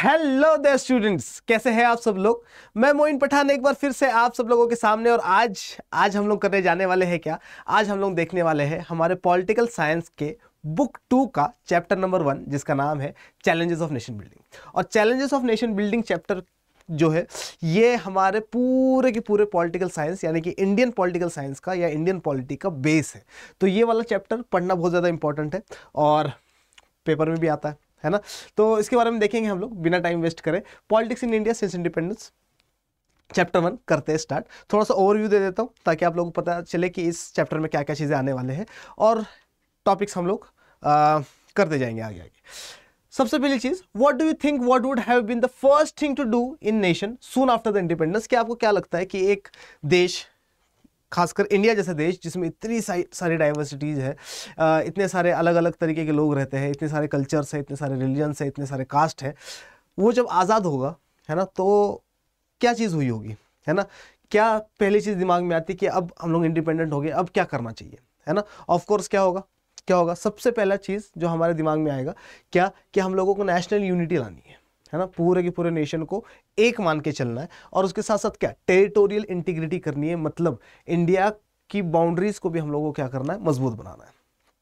Hello there students, कैसे हैं आप सब लोग। मैं मोइन पठान एक बार फिर से आप सब लोगों के सामने। और आज हम लोग करने जाने वाले हैं क्या, आज हम लोग देखने वाले हैं हमारे पॉलिटिकल साइंस के बुक 2 का चैप्टर नंबर 1, जिसका नाम है चैलेंजेस ऑफ नेशन बिल्डिंग। और challenges of nation building chapter जो है ये हमारे पूरे के पूरे पॉलिटिकल साइंस यानी कि इंडियन पॉलिटिकल साइंस का या इंडियन पॉलिटी का बेस है। तो ये वाला चैप्टर पढ़ना बहुत ज़्यादा इंपॉर्टेंट है और पेपर में भी आता है ना। तो इसके बारे में देखेंगे हम लोग बिना टाइम वेस्ट करें। Politics in India since independence chapter 1 करते हैं स्टार्ट। थोड़ा सा ओवरव्यू दे देता हूँ ताकि आप लोगों को पता चले कि इस चैप्टर में क्या क्या चीज़ें आने वाले हैं और टॉपिक्स हम लोग करते जाएंगे आगे आगे। सबसे पहली चीज, what do you think what would have been the first thing to do in nation soon after the independence. क्या आपको क्या लगता है कि एक देश, खासकर इंडिया जैसा देश जिसमें इतनी सारी डाइवर्सिटीज़ है, इतने सारे अलग अलग तरीके के लोग रहते हैं, इतने सारे कल्चर्स हैं, इतने सारे रिलीजन्स हैं, इतने सारे कास्ट हैं, वो जब आज़ाद होगा है ना तो क्या चीज़ हुई होगी है ना। क्या पहली चीज़ दिमाग में आती है कि अब हम लोग इंडिपेंडेंट हो गए, अब क्या करना चाहिए है ना। ऑफकोर्स क्या होगा सबसे पहला चीज़ जो हमारे दिमाग में आएगा क्या कि हम लोगों को नेशनल यूनिटी लानी है ना। पूरे के पूरे नेशन को एक मान के चलना है और उसके साथ साथ क्या टेरिटोरियल इंटीग्रिटी करनी है, मतलब इंडिया की बाउंड्रीज को भी हम लोगों को क्या करना है, मजबूत बनाना है।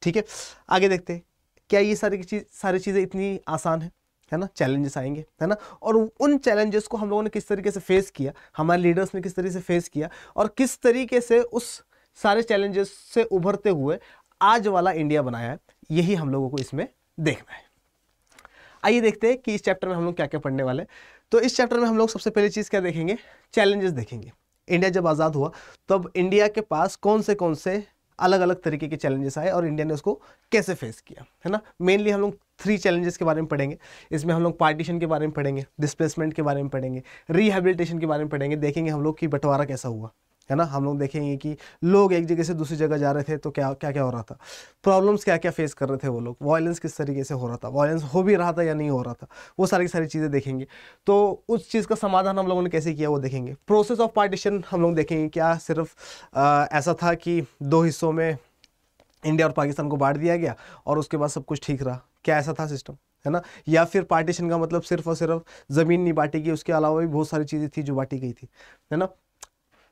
ठीक है, आगे देखते हैं क्या ये सारी चीज़ें इतनी आसान है ना। चैलेंजेस आएंगे है ना, और उन चैलेंजेस को हम लोगों ने किस तरीके से फेस किया, हमारे लीडर्स ने किस तरीके से फेस किया और किस तरीके से उस सारे चैलेंजेस से उभरते हुए आज वाला इंडिया बनाया है, यही हम लोगों को इसमें देखना है। आइए देखते हैं कि इस चैप्टर में हम लोग क्या क्या पढ़ने वाले हैं। तो इस चैप्टर में हम लोग सबसे पहली चीज़ क्या देखेंगे, चैलेंजेस देखेंगे। इंडिया जब आज़ाद हुआ तब इंडिया के पास कौन से अलग अलग तरीके के चैलेंजेस आए और इंडिया ने उसको कैसे फेस किया है ना। मेनली हम लोग 3 चैलेंजेस के बारे में पढ़ेंगे। इसमें हम लोग पार्टीशन के बारे में पढ़ेंगे, डिस्प्लेसमेंट के बारे में पढ़ेंगे, रिहेबिलिटेशन के बारे में पढ़ेंगे। देखेंगे हम लोग कि बंटवारा कैसा हुआ है ना। हम लोग देखेंगे कि लोग एक जगह से दूसरी जगह जा रहे थे तो क्या क्या हो रहा था, प्रॉब्लम्स क्या क्या फेस कर रहे थे वो लोग, वायलेंस किस तरीके से हो रहा था, वायलेंस हो भी रहा था या नहीं हो रहा था, वो सारी चीज़ें देखेंगे। तो उस चीज़ का समाधान हम लोगों ने कैसे किया वो देखेंगे। प्रोसेस ऑफ पार्टीशन हम लोग देखेंगे, क्या सिर्फ ऐसा था कि 2 हिस्सों में इंडिया और पाकिस्तान को बांट दिया गया और उसके बाद सब कुछ ठीक रहा, क्या ऐसा था सिस्टम है ना। या फिर पार्टीशन का मतलब सिर्फ और सिर्फ ज़मीन नहीं बांटी गई, उसके अलावा भी बहुत सारी चीज़ें थी जो बांटी गई थी है ना।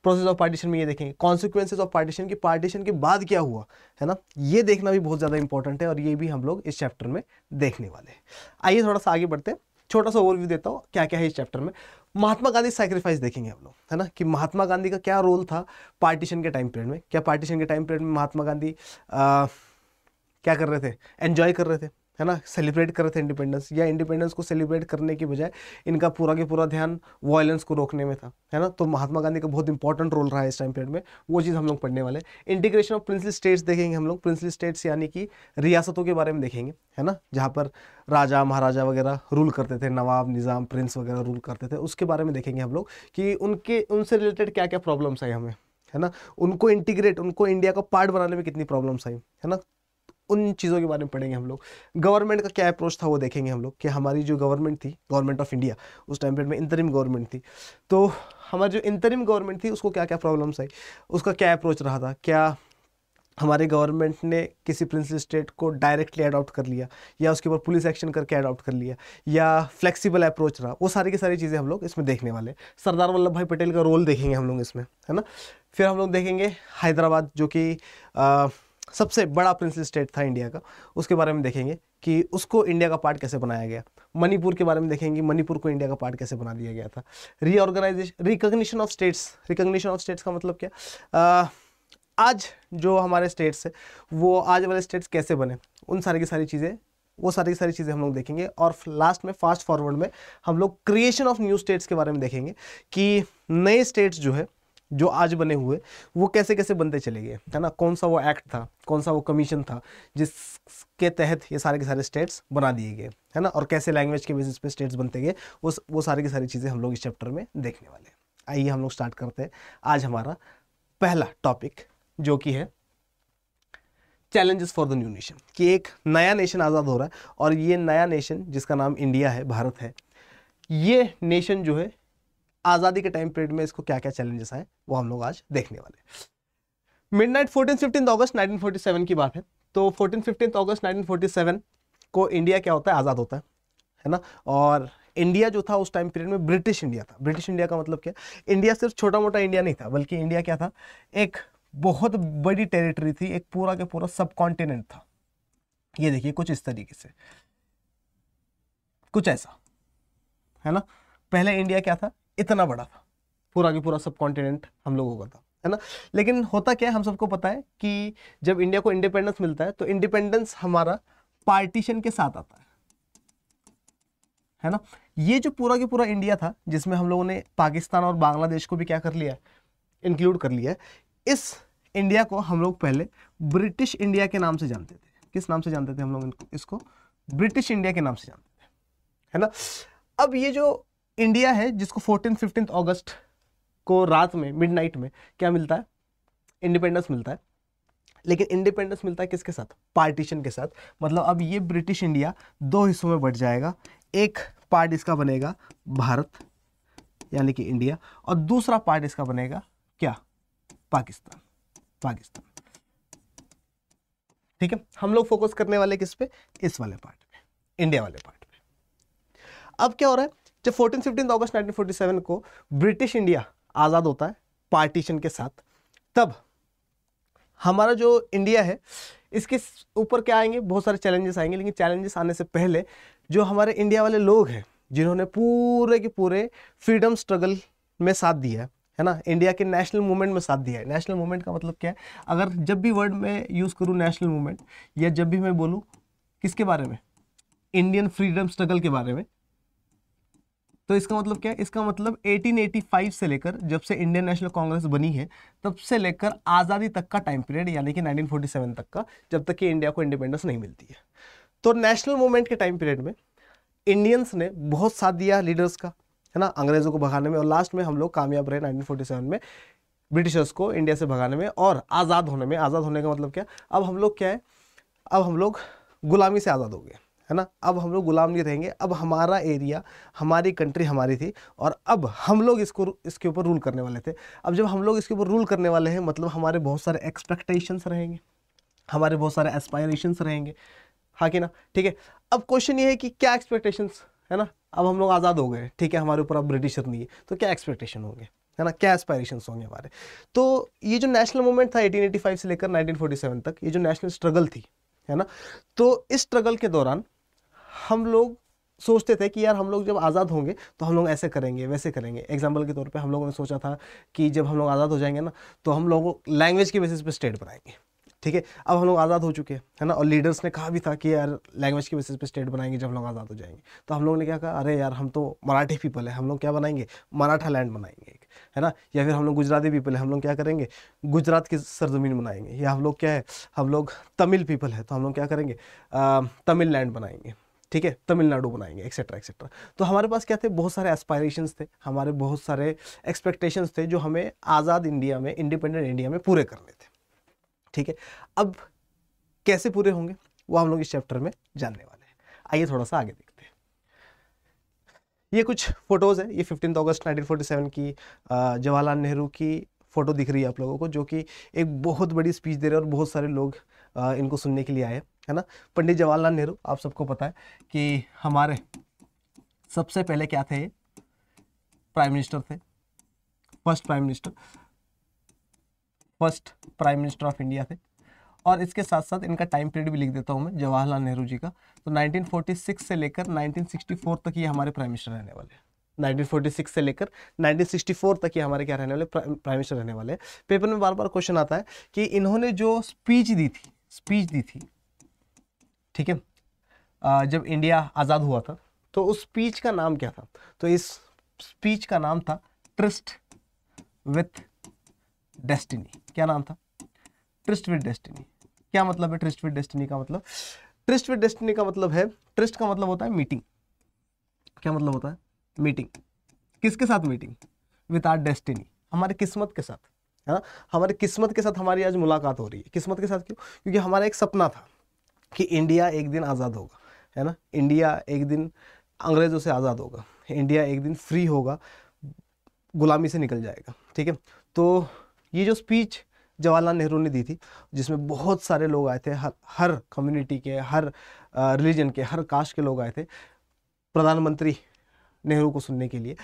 प्रोसेस ऑफ पार्टीशन में ये देखेंगे, कॉन्सिक्वेंसेज ऑफ पार्टीशन की, पार्टीशन के बाद क्या हुआ है ना, ये देखना भी बहुत ज़्यादा इंपॉर्टेंट है और ये भी हम लोग इस चैप्टर में देखने वाले हैं। आइए थोड़ा सा आगे बढ़ते हैं, छोटा सा ओवरव्यू देता हूँ क्या क्या है इस चैप्टर में। महात्मा गांधी सैक्रिफाइस देखेंगे हम लोग है ना, कि महात्मा गांधी का क्या रोल था पार्टीशन के टाइम पीरियड में। क्या पार्टीशन के टाइम पीरियड में महात्मा गांधी क्या कर रहे थे, एंजॉय कर रहे थे है ना, सेलिब्रेट कर रहे थे इंडिपेंडेंस, या इंडिपेंडेंस को सेलिब्रेट करने की बजाय इनका पूरा के पूरा ध्यान वायलेंस को रोकने में था है ना। तो महात्मा गांधी का बहुत इंपॉर्टेंट रोल रहा है इस टाइम पीरियड में, वो चीज़ हम लोग पढ़ने वाले हैं। इंटीग्रेशन ऑफ प्रिंसली स्टेट्स देखेंगे हम लोग, प्रिंसली स्टेट्स यानी कि रियासतों के बारे में देखेंगे है ना, जहाँ पर राजा महाराजा वगैरह रूल करते थे, नवाब निज़ाम प्रिंस वगैरह रूल करते थे, उसके बारे में देखेंगे हम लोग कि उनसे रिलेटेड क्या क्या प्रॉब्लम्स आई हमें है ना, उनको इंटीग्रेट, उनको इंडिया का पार्ट बनाने में कितनी प्रॉब्लम्स आई है ना, उन चीज़ों के बारे में पढ़ेंगे हम लोग। गवर्नमेंट का क्या अप्रोच था वो देखेंगे हम लोग, कि हमारी जो गवर्नमेंट थी, गवर्नमेंट ऑफ इंडिया, उस टाइम पीरियड में इंतरिम गवर्नमेंट थी, तो हमारी जो इंतरिम गवर्नमेंट थी उसको क्या क्या प्रॉब्लम्स आई, उसका क्या अप्रोच रहा था, क्या हमारी गवर्नमेंट ने किसी प्रिंसली स्टेट को डायरेक्टली अडॉप्ट कर लिया या उसके ऊपर पुलिस एक्शन करके अडॉप्ट कर लिया, या फ्लेक्सिबल अप्रोच रहा, वो सारी की सारी चीज़ें हम लोग इसमें देखने वाले। सरदार वल्लभ भाई पटेल का रोल देखेंगे हम लोग इसमें है ना। फिर हम लोग देखेंगे हैदराबाद, जो कि सबसे बड़ा प्रिंसली स्टेट था इंडिया का, उसके बारे में देखेंगे कि उसको इंडिया का पार्ट कैसे बनाया गया। मणिपुर के बारे में देखेंगे, मणिपुर को इंडिया का पार्ट कैसे बना दिया गया था। Reorganisation, recognition of states, recognition of states का मतलब क्या, आज जो हमारे स्टेट्स है वो आज वाले स्टेट्स कैसे बने, उन सारी की सारी चीज़ें, वो सारी की सारी चीज़ें हम लोग देखेंगे। और लास्ट में फास्ट फॉरवर्ड में हम लोग क्रिएशन ऑफ न्यू स्टेट्स के बारे में देखेंगे कि नए स्टेट्स जो है जो आज बने हुए वो कैसे कैसे बनते चले गए है ना, कौन सा वो एक्ट था, कौन सा वो कमीशन था जिसके तहत ये सारे के सारे स्टेट्स बना दिए गए है ना, और कैसे लैंग्वेज के बेसिस पे स्टेट्स बनते गए, वो सारी की सारी चीज़ें हम लोग इस चैप्टर में देखने वाले हैं। आइए हम लोग स्टार्ट करते हैं आज हमारा पहला टॉपिक, जो कि है challenges for the new nation, कि एक नया नेशन आज़ाद हो रहा है और ये नया नेशन जिसका नाम इंडिया है, भारत है, ये नेशन जो है आज़ादी के टाइम पीरियड में इसको क्या क्या चैलेंजेस आए वो हम लोग आज देखने वाले। मिडनाइट 14-15 अगस्त 1947 की बात है। तो 14-15 अगस्त 1947 को इंडिया क्या होता है, आज़ाद होता है ना। और इंडिया जो था उस टाइम पीरियड में ब्रिटिश इंडिया था। ब्रिटिश इंडिया का मतलब क्या, इंडिया सिर्फ छोटा मोटा इंडिया नहीं था, बल्कि इंडिया क्या था, एक बहुत बड़ी टेरिटरी थी, एक पूरा के पूरा सब कॉन्टिनेंट था। ये देखिए कुछ इस तरीके से, कुछ ऐसा है ना। पहले इंडिया क्या था, इतना बड़ा था, पूरा की पूरा सब कॉन्टिनेंट हम लोगों का था, है ना। लेकिन होता क्या है, हम सबको पता है कि जब इंडिया को इंडिपेंडेंस मिलता है तो इंडिपेंडेंस हमारा पार्टीशन के साथ आता है ना। ये जो पूरा के पूरा इंडिया था, जिसमें हम लोगों ने पाकिस्तान और बांग्लादेश को भी क्या कर लिया, इंक्लूड कर लिया है, इस इंडिया को हम लोग पहले ब्रिटिश इंडिया के नाम से जानते थे। किस नाम से जानते थे हम लोग इसको? ब्रिटिश इंडिया के नाम से जानते थे, है ना। अब ये जो इंडिया है, जिसको 14-15 अगस्त को रात में मिडनाइट में क्या मिलता है, इंडिपेंडेंस मिलता है। लेकिन इंडिपेंडेंस मिलता है किसके साथ? पार्टीशन के साथ। मतलब अब ये ब्रिटिश इंडिया दो हिस्सों में बट जाएगा। एक पार्ट इसका बनेगा भारत यानी कि इंडिया, और दूसरा पार्ट इसका बनेगा क्या? पाकिस्तान। पाकिस्तान, ठीक है। हम लोग फोकस करने वाले किस पे? इस वाले पार्ट पे, इंडिया वाले पार्ट पे। अब क्या हो रहा है, जब 14-15 अगस्त 1947 को ब्रिटिश इंडिया आजाद होता है पार्टीशन के साथ, तब हमारा जो इंडिया है इसके ऊपर क्या आएंगे, बहुत सारे चैलेंजेस आएंगे। लेकिन चैलेंजेस आने से पहले जो हमारे इंडिया वाले लोग हैं, जिन्होंने पूरे के पूरे फ्रीडम स्ट्रगल में साथ दिया है ना, इंडिया के नेशनल मूवमेंट में साथ दिया है। नेशनल मूवमेंट का मतलब क्या है? अगर जब भी वर्ड में यूज़ करूँ नेशनल मूवमेंट, या जब भी मैं बोलूँ किसके बारे में, इंडियन फ्रीडम स्ट्रगल के बारे में, तो इसका मतलब क्या है? इसका मतलब 1885 से लेकर, जब से इंडियन नेशनल कांग्रेस बनी है, तब से लेकर आज़ादी तक का टाइम पीरियड, यानी कि 1947 तक का, जब तक कि इंडिया को इंडिपेंडेंस नहीं मिलती है। तो नेशनल मूवमेंट के टाइम पीरियड में इंडियंस ने बहुत साथ दिया लीडर्स का, है ना, अंग्रेजों को भगाने में, और लास्ट में हम लोग कामयाब रहे 1947 में ब्रिटिशर्स को इंडिया से भगाने में और आज़ाद होने में। आज़ाद होने का मतलब क्या? अब हम लोग क्या है, अब हम लोग गुलामी से आज़ाद हो गए, है ना। अब हम लोग गुलाम नहीं रहेंगे, अब हमारा एरिया, हमारी कंट्री हमारी थी, और अब हम लोग इसके ऊपर रूल करने वाले थे। अब जब हम लोग इसके ऊपर रूल करने वाले हैं, मतलब हमारे बहुत सारे एक्सपेक्टेशंस रहेंगे, हमारे बहुत सारे एस्पायरेशंस रहेंगे, हाँ कि ना, ठीक है। अब क्वेश्चन ये है कि क्या एक्सपेक्टेशंस, है ना। अब हम लोग आज़ाद हो गए, ठीक है, हमारे ऊपर अब ब्रिटिशर नहीं है, तो क्या एक्सपेक्टेशन होंगे, है ना, क्या एस्पायरेशंस होंगे हमारे। तो ये जो नेशनल मूवमेंट था 1885 से लेकर 1947 तक, ये जो नेशनल स्ट्रगल थी, है ना, तो इस स्ट्रगल के दौरान हम लोग सोचते थे कि यार हम लोग जब आज़ाद होंगे तो हम लोग ऐसे करेंगे वैसे करेंगे। एग्जाम्पल के तौर पे हम लोगों ने सोचा था कि जब हम लोग आज़ाद हो जाएंगे ना, तो हम लोग लैंग्वेज के बेसिस पे स्टेट बनाएंगे, ठीक है। अब हम लोग आज़ाद हो चुके हैं, है ना, और लीडर्स ने कहा भी था कि यार लैंग्वेज के बेसिस पे स्टेट बनाएंगे जब हम लोग आज़ाद हो जाएंगे। तो हम लोगों ने क्या कहा, अरे यार हम तो मराठी पीपल है, हम लोग क्या बनाएंगे, मराठा लैंड बनाएंगे एक, है ना। या फिर हम लोग गुजराती पीपल है, हम लोग क्या करेंगे, गुजरात की सरजमीन बनाएंगे। या हम लोग क्या है, हम लोग तमिल पीपल है, तो हम लोग क्या करेंगे, तमिल लैंड बनाएंगे, ठीक है, तमिलनाडु बनाएंगे, एक्सेट्रा एक्सेट्रा। तो हमारे पास क्या थे, बहुत सारे एस्पायरेशंस थे, हमारे बहुत सारे एक्सपेक्टेशंस थे, जो हमें आज़ाद इंडिया में, इंडिपेंडेंट इंडिया में पूरे करने थे, ठीक है। अब कैसे पूरे होंगे वो हम लोग इस चैप्टर में जानने वाले हैं। आइए थोड़ा सा आगे देखते हैं। ये कुछ फोटोज है, ये 15 अगस्त 1947 की जवाहरलाल नेहरू की फोटो दिख रही है आप लोगों को, जो कि एक बहुत बड़ी स्पीच दे रहे हैं और बहुत सारे लोग इनको सुनने के लिए आए, है ना। पंडित जवाहरलाल नेहरू, आप सबको पता है कि हमारे सबसे पहले क्या थे, प्राइम मिनिस्टर थे, first prime minister of India थे। और इसके साथ साथ इनका टाइम पीरियड भी लिख देता हूँ मैं, जवाहरलाल नेहरू जी का। तो 1946 से लेकर 1964 तक ये हमारे प्राइम मिनिस्टर रहने वाले हैं। 1946 से लेकर 1964 तक ये हमारे क्या रहने वाले, प्राइम मिनिस्टर रहने वाले हैं। पेपर में बार बार क्वेश्चन आता है कि इन्होंने जो स्पीच दी थी, ठीक है, जब इंडिया आज़ाद हुआ था, तो उस स्पीच का नाम क्या था? तो इस स्पीच का नाम था ट्रिस्ट विथ डेस्टिनी। क्या नाम था? Tryst with destiny. क्या मतलब है ट्रिस्ट विथ डेस्टिनी का मतलब? ट्रिस्ट विथ डेस्टिनी का मतलब है, ट्रिस्ट का मतलब होता है मीटिंग। क्या मतलब होता है? मीटिंग। किसके साथ मीटिंग? विथ आवर डेस्टिनी, हमारे किस्मत के साथ, है ना। हमारे किस्मत के साथ हमारी आज मुलाकात हो रही है। किस्मत के साथ क्यों? क्योंकि हमारा एक सपना था कि इंडिया एक दिन आज़ाद होगा, है ना, इंडिया एक दिन अंग्रेज़ों से आज़ाद होगा, इंडिया एक दिन फ्री होगा, गुलामी से निकल जाएगा, ठीक है। तो ये जो स्पीच जवाहरलाल नेहरू ने दी थी, जिसमें बहुत सारे लोग आए थे, हर कम्युनिटी के, हर रिलीजन के, हर कास्ट के लोग आए थे। प्रधानमंत्री नेहरू को सुनने के लिए।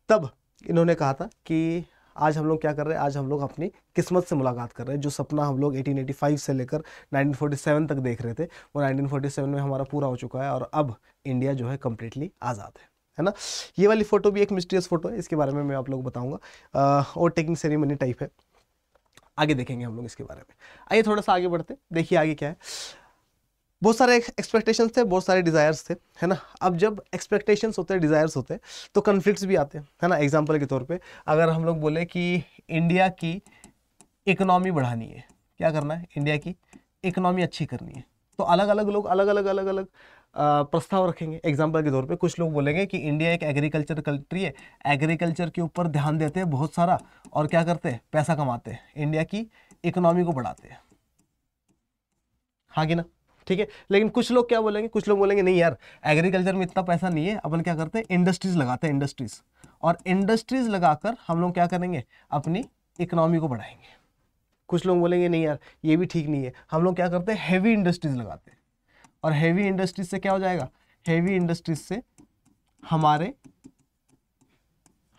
तब इन्होंने कहा था कि आज हम लोग क्या कर रहे हैं, आज हम लोग अपनी किस्मत से मुलाकात कर रहे हैं। जो सपना हम लोग 1885 से लेकर 1947 तक देख रहे थे, वो 1947 में हमारा पूरा हो चुका है और अब इंडिया जो है कम्प्लीटली आज़ाद है ना। ये वाली फ़ोटो भी एक मिस्टीरियस फ़ोटो है, इसके बारे में मैं आप लोग बताऊंगा। और टेकिंग सेरेमनी टाइप है, आगे देखेंगे हम लोग इसके बारे में। आइए थोड़ा सा आगे बढ़ते, देखिए आगे क्या है। बहुत सारे एक्सपेक्टेशंस थे, बहुत सारे डिज़ायर्स थे, है ना। अब जब एक्सपेक्टेशंस होते हैं, डिज़ायर्स होते हैं, तो कन्फ्लिक्ट्स भी आते हैं, है ना। एग्जांपल के तौर पे अगर हम लोग बोले कि इंडिया की इकोनॉमी बढ़ानी है, क्या करना है, इंडिया की इकोनॉमी अच्छी करनी है, तो अलग अलग लोग अलग अलग प्रस्ताव रखेंगे। एग्जाम्पल के तौर पे कुछ लोग बोलेंगे कि इंडिया एक एग्रीकल्चर कंट्री है, एग्रीकल्चर के ऊपर ध्यान देते हैं बहुत सारा, और क्या करते हैं, पैसा कमाते हैं, इंडिया की इकोनॉमी को बढ़ाते हैं, हाँ कि ना, ठीक है। लेकिन कुछ लोग क्या बोलेंगे, कुछ लोग बोलेंगे नहीं यार, एग्रीकल्चर में इतना पैसा नहीं है, अपन क्या करते हैं, इंडस्ट्रीज लगाते हैं, इंडस्ट्रीज, और इंडस्ट्रीज लगाकर हम लोग क्या करेंगे, अपनी इकोनॉमी को बढ़ाएंगे। कुछ लोग बोलेंगे नहीं यार, ये भी ठीक नहीं है, हम लोग क्या करते हैं, हैवी इंडस्ट्रीज लगाते हैं, और हैवी इंडस्ट्रीज से क्या हो जाएगा, हैवी इंडस्ट्रीज से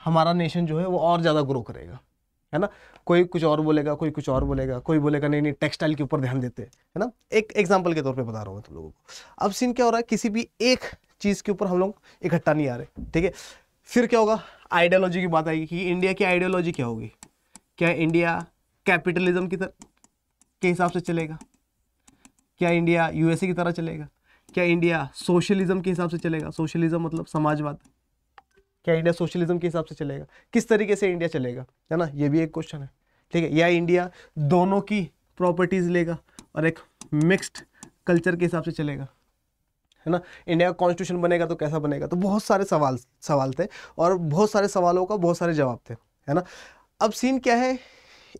हमारा नेशन जो है वो और ज़्यादा ग्रो करेगा, है ना। कोई कुछ और बोलेगा, कोई कुछ और बोलेगा, कोई बोलेगा नहीं नहीं टेक्सटाइल के ऊपर ध्यान देते हैं, है ना। एक एग्जांपल के तौर पे बता रहा हूँ तुम लोगों को। अब सीन क्या हो रहा है, किसी भी एक चीज़ के ऊपर हम लोग इकट्ठा नहीं आ रहे, ठीक है। फिर क्या होगा, आइडियोलॉजी की बात आएगी कि इंडिया की आइडियोलॉजी क्या होगी। क्या इंडिया कैपिटलिज्म के हिसाब से चलेगा, क्या इंडिया यूएसए की तरह चलेगा, क्या इंडिया सोशलिज्म के हिसाब से चलेगा, सोशलिज्म मतलब समाजवाद, क्या इंडिया सोशलिज्म के हिसाब से चलेगा, किस तरीके से इंडिया चलेगा, है ना, ये भी एक क्वेश्चन है, ठीक है। या इंडिया दोनों की प्रॉपर्टीज लेगा और एक मिक्स्ड कल्चर के हिसाब से चलेगा, है ना। इंडिया का कॉन्स्टिट्यूशन बनेगा तो कैसा बनेगा। तो बहुत सारे सवाल थे और बहुत सारे सवालों का बहुत सारे जवाब थे, है ना। अब सीन क्या है,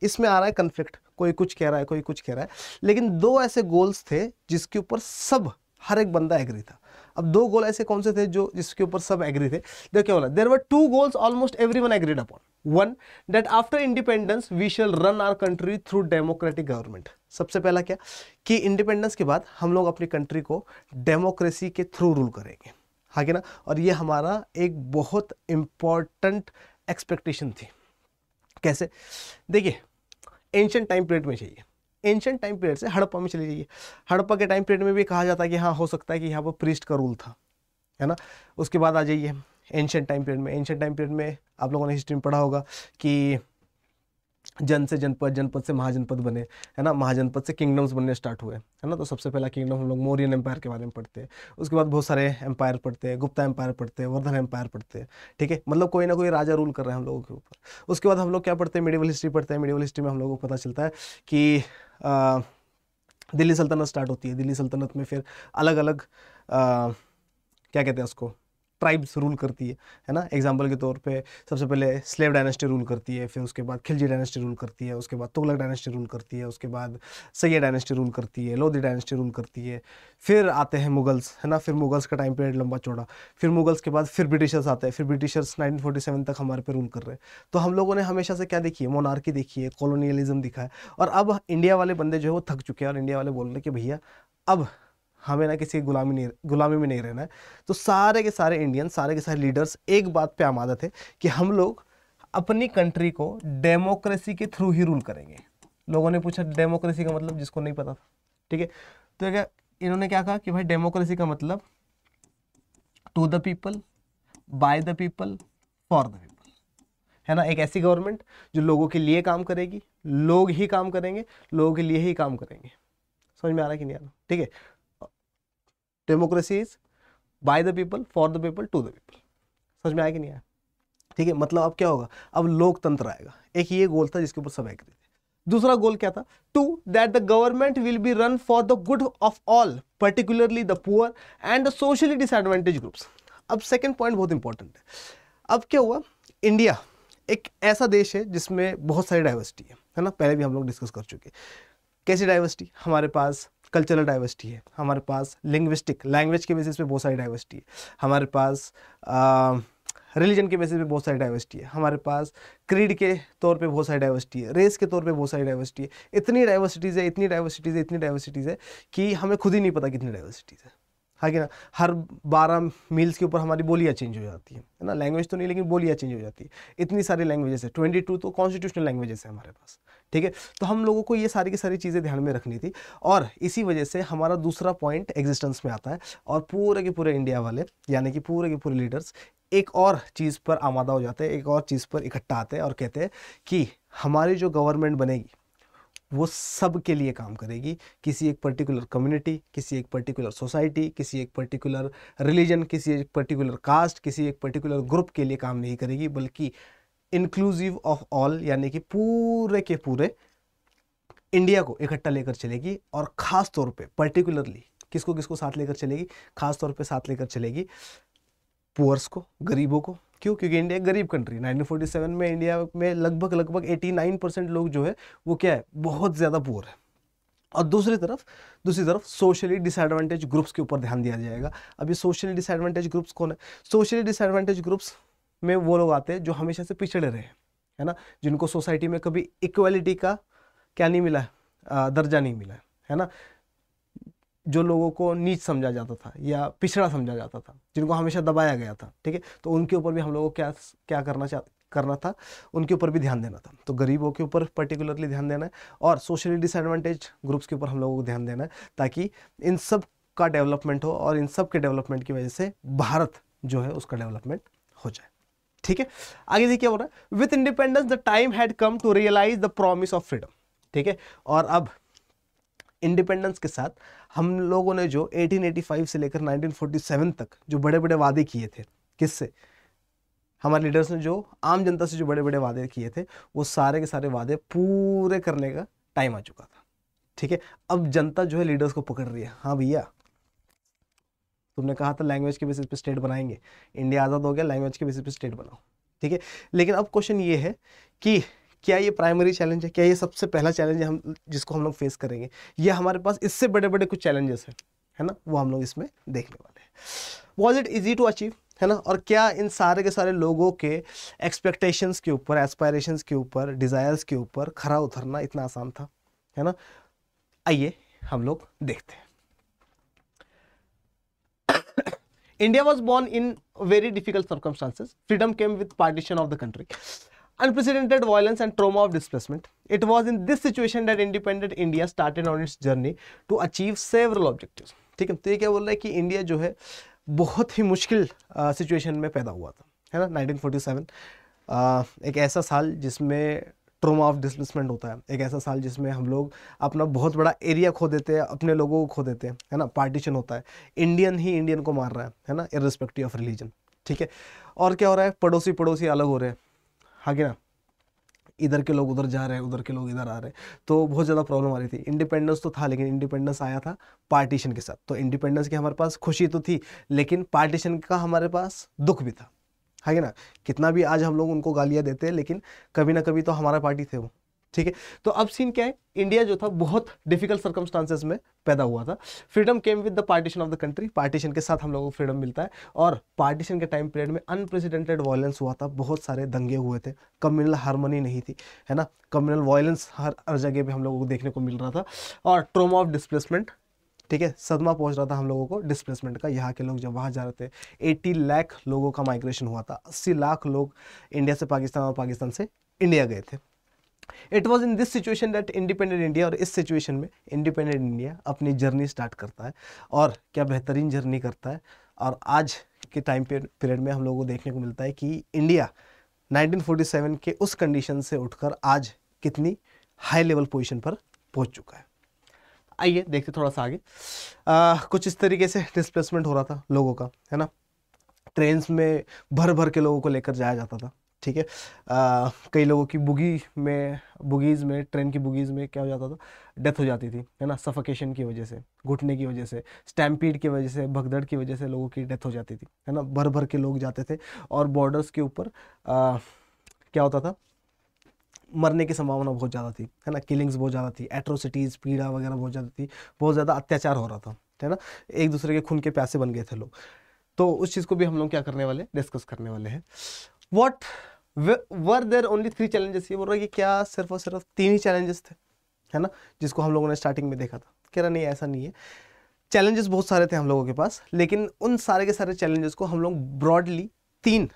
इसमें आ रहा है कन्फ्लिक्ट, कोई कुछ कह रहा है, कोई कुछ कह रहा है, लेकिन दो ऐसे गोल्स थे जिसके ऊपर हर एक बंदा एग्री था। अब दो गोल ऐसे कौन से थे जो जिसके ऊपर सब एग्री थे, देखो क्या बोला, there were two goals almost everyone agreed upon. One, that after independence we shall run our country through democratic government. सबसे पहला क्या कि इंडिपेंडेंस के बाद हम लोग अपनी कंट्री को डेमोक्रेसी के थ्रू रूल करेंगे, हाँ कि ना। और ये हमारा एक बहुत इंपॉर्टेंट एक्सपेक्टेशन थी। कैसे, देखिए एंशिएंट टाइम पीरियड में चाहिए, एंशिएंट टाइम पीरियड से हड़प्पा में चली जाइए। हड़प्पा के टाइम पीरियड में भी कहा जाता है कि हाँ हो सकता है कि यहाँ पर प्रीस्ट का रूल था, है ना। उसके बाद आ जाइए एंशिएंट टाइम पीरियड में। एंशिएंट टाइम पीरियड में आप लोगों ने हिस्ट्री में पढ़ा होगा कि जन से जनपद, जनपद से महाजनपद बने, है ना। महाजनपद से किंगडम्स बनने स्टार्ट हुए, है ना। तो सबसे पहला किंगडम हम लोग मौर्यन एम्पायर के बारे में पढ़ते हैं, उसके बाद बहुत सारे एम्पायर पढ़ते हैं, गुप्ता एम्पायर पढ़ते हैं, वर्धन एम्पायर पढ़ते हैं, ठीक है। मतलब कोई ना कोई राजा रूल कर रहा है हम लोगों के ऊपर। उसके बाद हम लोग क्या पढ़ते हैं, मिडिवल हिस्ट्री पढ़ते हैं। मिडिवल हिस्ट्री में हम लोगों को पता चलता है कि दिल्ली सल्तनत स्टार्ट होती है। दिल्ली सल्तनत में फिर अलग अलग क्या कहते हैं उसको, ट्राइब्स रूल करती है ना। एग्जाम्पल के तौर पे सबसे पहले स्लेव डायनेस्टी रूल करती है, फिर उसके बाद खिलजी डायनेस्टी रूल करती है, उसके बाद तुगलक डायनेस्टी रूल करती है, उसके बाद सैयद डायनेस्टी रूल करती है, लोधी डायनेस्टी रूल करती है, फिर आते हैं मुगल्स, है ना। फिर मुगल्स का टाइम पीरियड लंबा चौड़ा, फिर मुगल्स के बाद फिर ब्रिटिशर्स आते हैं, फिर ब्रिटिशर्स 1947 तक हमारे पे रूल कर रहे हैं। तो हम लोगों ने हमेशा से क्या देखी है, मोनार्की देखी है, कॉलोनियलिज्म दिखा है। और अब इंडिया वाले बंदे जो है वो थक चुके हैं और इंडिया वाले बोल रहे हैं कि भैया अब हमें ना किसी की गुलामी में नहीं रहना है। तो सारे के सारे इंडियन, सारे के सारे लीडर्स एक बात पे आमादा थे कि हम लोग अपनी कंट्री को डेमोक्रेसी के थ्रू ही रूल करेंगे। लोगों ने पूछा डेमोक्रेसी का मतलब, जिसको नहीं पता था, ठीक है। तो क्या इन्होंने क्या कहा कि भाई डेमोक्रेसी का मतलब to the people, by the people, for the people, है ना। एक ऐसी गवर्नमेंट जो लोगों के लिए काम करेगी, लोग ही काम करेंगे, लोगों के लिए ही काम करेंगे। समझ में आ रहा है कि नहीं आ रहा, ठीक है। Democracy is by the people, for the people, to the people. समझ में आया कि नहीं आया, ठीक है। मतलब अब क्या होगा, अब लोकतंत्र आएगा। एक ये गोल था जिसके ऊपर सब एग्री थे। दूसरा गोल क्या था, two that the government will be run for the good of all, particularly the poor and the socially disadvantage groups. अब सेकेंड पॉइंट बहुत इंपॉर्टेंट है। अब क्या हुआ, इंडिया एक ऐसा देश है जिसमें बहुत सारी डाइवर्सिटी है ना। पहले भी हम लोग डिस्कस कर चुके। कैसी डाइवर्सिटी, हमारे पास कल्चरल डाइवर्सिटी है, हमारे पास लिंग्विस्टिक, लैंग्वेज के बेसिस पे बहुत सारी डाइवर्सिटी है, हमारे पास रिलीजन के बेसिस पे बहुत सारी डाइवर्सिटी है, हमारे पास क्रीड के तौर पे बहुत सारी डाइवर्सिटी है, रेस के तौर पे बहुत सारी डाइवर्सिटी है। इतनी डाइवर्सिटीज़ है, इतनी डाइवर्सिटीज़ है, इतनी डाइवर्सिटीज़ है कि हमें खुद ही नहीं पता कितनी डाइवर्सिटीज़ है, हाँ कि ना, हर 12 मील्स के ऊपर हमारी बोलियाँ चेंज हो जाती है ना, लैंग्वेज तो नहीं लेकिन बोलियाँ चेंज हो जाती है। इतनी सारी लैंग्वेजेस है, 22 तो कॉन्स्टिट्यूशनल लैंग्वेजेस है हमारे पास, ठीक है। तो हम लोगों को ये सारी की सारी चीज़ें ध्यान में रखनी थी, और इसी वजह से हमारा दूसरा पॉइंट एग्जिस्टेंस में आता है, और पूरे के पूरे इंडिया वाले यानी कि पूरे के पूरे लीडर्स एक और चीज़ पर आमादा हो जाते हैं, एक और चीज़ पर इकट्ठा आते हैं और कहते हैं कि हमारी जो गवर्नमेंट बनेगी वो सब के लिए काम करेगी, किसी एक पर्टिकुलर कम्युनिटी, किसी एक पर्टिकुलर सोसाइटी, किसी एक पर्टिकुलर रिलीजन, किसी एक पर्टिकुलर कास्ट, किसी एक पर्टिकुलर ग्रुप के लिए काम नहीं करेगी, बल्कि इंक्लूसिव ऑफ ऑल यानी कि पूरे के पूरे इंडिया को इकट्ठा लेकर चलेगी। और ख़ास तौर पे पर्टिकुलरली किसको किसको साथ लेकर चलेगी, खास तौर पे साथ लेकर चलेगी पुअर्स को, गरीबों को। क्यों? क्योंकि इंडिया एक गरीब कंट्री, 1947 में इंडिया में लगभग 89% लोग जो है वो क्या है, बहुत ज़्यादा पुअर है। और दूसरी तरफ सोशली डिसएडवांटेज ग्रुप्स के ऊपर ध्यान दिया जाएगा। अभी सोशली डिसएडवांटेज ग्रुप्स कौन है? सोशली डिसएडवांटेज ग्रुप्स में वो लोग आते हैं जो हमेशा से पिछड़े रहे, है ना, जिनको सोसाइटी में कभी इक्वालिटी का क्या नहीं मिला है, दर्जा नहीं मिला है ना, जो लोगों को नीच समझा जाता था या पिछड़ा समझा जाता था, जिनको हमेशा दबाया गया था, ठीक है। तो उनके ऊपर भी हम लोगों को क्या करना था, उनके ऊपर भी ध्यान देना था। तो गरीबों के ऊपर पर्टिकुलरली ध्यान देना है, और सोशली डिसएडवांटेज ग्रुप्स के ऊपर हम लोगों को ध्यान देना है, ताकि इन सब का डेवलपमेंट हो, और इन सब के डेवलपमेंट की वजह से भारत जो है उसका डेवलपमेंट हो जाए, ठीक है। आगे देखिए क्या हो रहा है, with independence the time had come to realise the promise of freedom, ठीक है। और अब इंडिपेंडेंस के साथ हम लोगों ने जो 1885 से लेकर 1947 तक जो बड़े बड़े वादे किए थे, किससे? हमारे लीडर्स ने जो आम जनता से जो बड़े बड़े वादे किए थे, वो सारे के सारे वादे पूरे करने का टाइम आ चुका था, ठीक है। अब जनता जो है लीडर्स को पकड़ रही है, हाँ भैया तुमने कहा था लैंग्वेज के बेसिस पे स्टेट बनाएंगे, इंडिया आज़ाद हो गया, लैंग्वेज के बेसिस पे स्टेट बनाओ, ठीक है। लेकिन अब क्वेश्चन ये है कि क्या ये प्राइमरी चैलेंज है, क्या ये सबसे पहला चैलेंज है हम जिसको हम लोग फेस करेंगे, ये हमारे पास इससे बड़े बड़े कुछ चैलेंजेस हैं, है ना, वो हम लोग इसमें देखने वाले हैं। Was it easy to achieve, है ना, और क्या इन सारे के सारे लोगों के एक्सपेक्टेशंस के ऊपर, एस्पायरेशंस के ऊपर, डिज़ायर्स के ऊपर खरा उतरना इतना आसान था, है ना। आइए हम लोग देखते हैं। India was born in very difficult circumstances. Freedom came with partition of the country, unprecedented violence and trauma of displacement. It was in this situation that independent India started on its journey to achieve several objectives. ठीक है, तो ये क्या बोल रहा है कि India जो है बहुत ही मुश्किल सिचुएशन में पैदा हुआ था, है ना। 1947 एक ऐसा साल जिसमें ट्रोमा ऑफ डिस्प्लेसमेंट होता है, एक ऐसा साल जिसमें हम लोग अपना बहुत बड़ा एरिया खो देते हैं, अपने लोगों को खो देते हैं, है ना, पार्टीशन होता है, इंडियन ही इंडियन को मार रहा है ना, इर्रिस्पेक्टिव ऑफ रिलीजन, ठीक है। और क्या हो रहा है, पड़ोसी अलग हो रहे हैं, हाँ कि ना, इधर के लोग उधर जा रहे हैं, उधर के लोग इधर आ रहे हैं, तो बहुत ज़्यादा प्रॉब्लम आ रही थी। इंडिपेंडेंस तो था, लेकिन इंडिपेंडेंस आया था पार्टीशन के साथ। तो इंडिपेंडेंस की हमारे पास खुशी तो थी, लेकिन पार्टीशन का हमारे पास दुख भी था, है कि ना। कितना भी आज हम लोग उनको गालियाँ देते हैं, लेकिन कभी ना कभी तो हमारा पार्टी थे वो, ठीक है। तो अब सीन क्या है, इंडिया जो था बहुत डिफिकल्ट सर्कमस्टांसेस में पैदा हुआ था। Freedom came with the partition of the country, partition के साथ हम लोगों को फ्रीडम मिलता है। और पार्टीशन के टाइम पीरियड में अनप्रेसिडेंटेड वायलेंस हुआ था, बहुत सारे दंगे हुए थे, कम्युनल हार्मनी नहीं थी, है ना, कम्युनल वायलेंस हर जगह पे हम लोगों को देखने को मिल रहा था। और ट्रोमा ऑफ डिस्प्लेसमेंट, ठीक है, सदमा पहुंच रहा था हम लोगों को डिस्प्लेसमेंट का। यहाँ के लोग जब वहाँ जा रहे थे, 80 लाख लोगों का माइग्रेशन हुआ था, 80 लाख लोग इंडिया से पाकिस्तान और पाकिस्तान से इंडिया गए थे। It was in this situation that independent India, और इस सिचुएशन में इंडिपेंडेंट इंडिया अपनी जर्नी स्टार्ट करता है, और क्या बेहतरीन जर्नी करता है। और आज के टाइम पीरियड में हम लोगों को देखने को मिलता है कि इंडिया 1947 के उस कंडीशन से उठकर आज कितनी हाई लेवल पोजीशन पर पहुंच चुका है। आइए देखते थोड़ा सा आगे। कुछ इस तरीके से डिस्प्लेसमेंट हो रहा था लोगों का, है ना, ट्रेन्स में भर भर के लोगों को लेकर जाया जाता था, ठीक है। कई लोगों की बुगीज़ में ट्रेन की बुगीज़ में क्या हो जाता था, डेथ हो जाती थी, है ना, सफोकेशन की वजह से, घुटने की वजह से, स्टैम्पीड की वजह से, भगदड़ की वजह से लोगों की डेथ हो जाती थी, है ना। भर भर के लोग जाते थे, और बॉर्डर्स के ऊपर क्या होता था, मरने की संभावना बहुत ज़्यादा थी, है ना, किलिंग्स बहुत ज़्यादा थी, एट्रोसिटीज़, पीड़ा वगैरह बहुत ज़्यादा थी, बहुत ज़्यादा अत्याचार हो रहा था, है ना, एक दूसरे के खून के प्यासे बन गए थे लोग। तो उस चीज़ को भी हम लोग क्या करने वाले, डिस्कस करने वाले हैं। What were there only 3 challenges, ये बोल रहा है कि क्या सिर्फ और सिर्फ 3 ही चैलेंजेस थे, है ना, जिसको हम लोगों ने स्टार्टिंग में देखा था। कह रहा नहीं, ऐसा नहीं है। चैलेंजेस बहुत सारे थे हम लोगों के पास, लेकिन उन सारे के सारे चैलेंजेस को हम लोग ब्रॉडली 3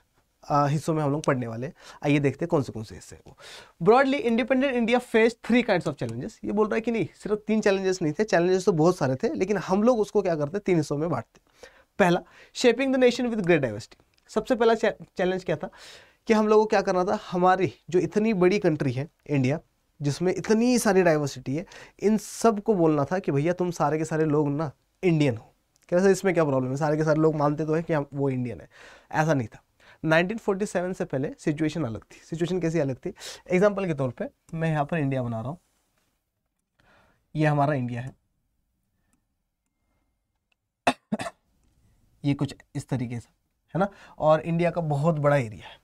हिस्सों में हम लोग पढ़ने वाले हैं। आइए देखते हैं कौन से हिस्से हैं वो। Broadly independent India face 3 kinds of challenges. ये बोल रहा है कि नहीं, सिर्फ 3 चैलेंजेस नहीं थे, चैलेंजेस तो बहुत सारे थे, लेकिन हम लोग उसको क्या करते 3 हिस्सों में बांटते। पहला, shaping the nation with great diversity. सबसे पहला चैलेंज क्या था कि हम लोगों को क्या करना था, हमारी जो इतनी बड़ी कंट्री है इंडिया, जिसमें इतनी सारी डाइवर्सिटी है, इन सब को बोलना था कि भैया तुम सारे के सारे लोग ना इंडियन हो। कैसे, इसमें क्या प्रॉब्लम है, सारे के सारे लोग मानते तो है कि हम वो इंडियन है। ऐसा नहीं था। 1947 से पहले सिचुएशन अलग थी। सिचुएशन कैसी अलग थी, एग्जाम्पल के तौर पे मैं यहाँ पर इंडिया बना रहा हूँ, ये हमारा इंडिया है, ये कुछ इस तरीके से है ना, और इंडिया का बहुत बड़ा एरिया है,